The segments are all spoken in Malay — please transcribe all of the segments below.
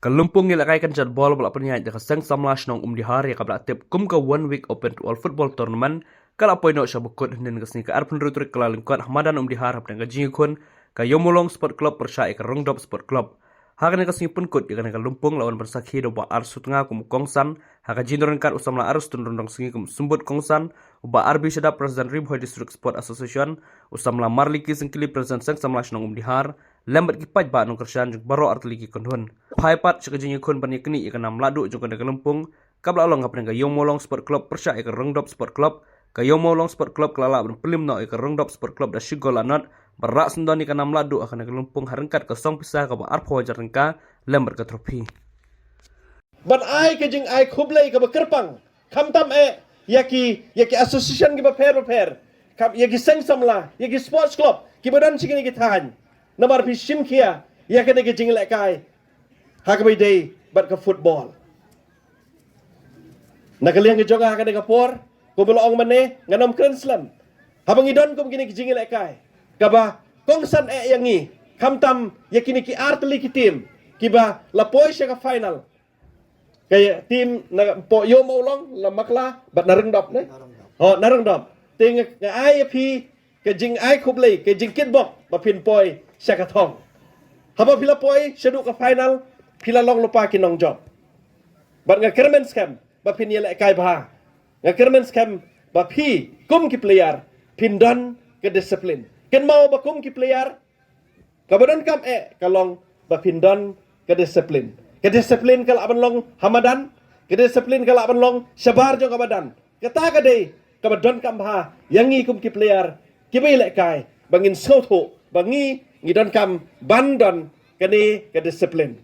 Kalumpung nilai kan jadwal balap penyanyi dekat seng samlash nong di hari kabla tip kum ke 1 week open to all football tournament kala poino syabukut nen kesni ke arpun rutrik kelalin kuat hamadan di harap dan gaji kun ke Yomolong Sport Club persai ke Rongdop Sport Club. Hakan kesni pun kut ikan kalumpung lawan bersakhi do ba arsu tengah kum kongsan haka jindoran kat usamla arus tun rondong sengi kum sumbut kongsan uba arbi syada President Ribhoy District Sport Association usamla marliki sengkili President seng samlash nong di har lambat kipat ba nong kerjaan juk baro artliki konhun. Paipat sekejengnya kun panikni ikan nam ladu juk ke kalumpung kabla along kapren ke Yomolong Sport Club persai ke Rongdop Sport Club ke Yomolong Sport Club kelala berpelim no ke Rongdop Sport Club da shigol anot berak sendan ikan nam ladu akan ke kalumpung harengkat ke song pisah ke ba arpo wajar rengka lambat ke trofi. Ban ai ke jing ai khublei ke bekerpang kam tam yaki association ke beper kam yaki seng samla yaki sports club ki badan sikini ki tahan namar pi sim kia yaki ke jing lek kai hakabai day bat ke football nakaliang ke jonga hakabai ke por ko belong mane nganom Grand Slam habang idon ko kini ki jing lek kai kaba kongsan yangi kam tam yakini ki artli ki team kiba lapoi siya ka final kaya team na po yo mo long la makla bat narengdop ne narengdop ting nga ai pi ke jing ai khublei ke jing kitbok ba pin poi siya ka thong haba pila poi siya ka final pila long lupa kinong job bat nga kermen scam ba pin yele kai ba nga kermen scam ba pi kum ki player pindon ke disiplin ken mau ba kum ki player kabadon kam kalong ba pindon kedisiplin kalau aban long hamadan kedisiplin kalau aban long sabar jong abadan kata kadai kabadon kam ha yangi kum ki player kibai lek kai bangin soto bangi ngidon kam bandon kani kedisiplin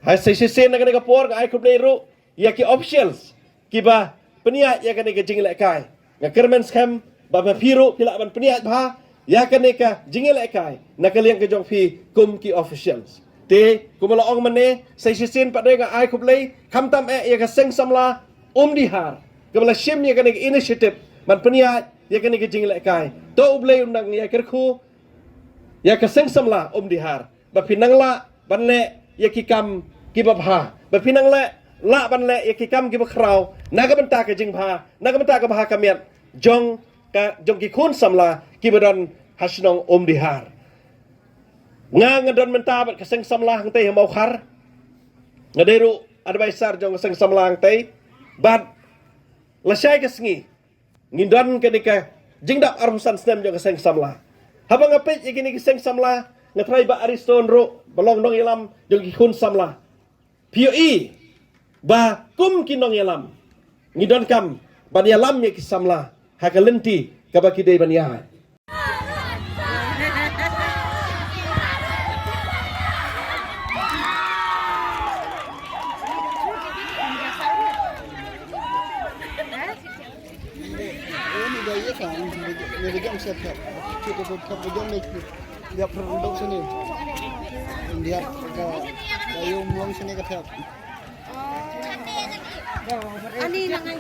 hai sisi na kani kapor ai kum ru ya ki officials kiba penia ya kani ke jing lek kai ngakermen scam ba piru pila aban penia ba ya kani ka jing lek kai nakaliang ke jong fi kum ki officials te kumala ong mane sai sisin pada nga ai kublei kamtam ya ka seng samla dihar kabla shim ya ka initiative man penia ya ka ke jing lek kai to ublei undang ya kerku ya ka seng samla dihar ba pinangla banle ya ki kam ki babha ba pinangla la banle ya ki kam ki bakrau naga benta ka jing bha naga benta ka bha kamiat jong ki kun samla ki badon hasnong dihar ngadon mentabat ke seng samlang teh mau khar ngaderu advisor jong seng samlang teh bad lasai ke sengi ngindon ke nika jingdap armusan stem jong seng samla habang apit ikini ke seng samla ngatrai ba ariston ro balong dong ilam jong kun samla POE ba kum kinong ilam ngindon kam ban yalam ye ki samla hakalenti kabaki dei ban ya Nilagyan siya siya. Kita po kapag may dia produk sini. Dia yung long sini katap. Ani lang ay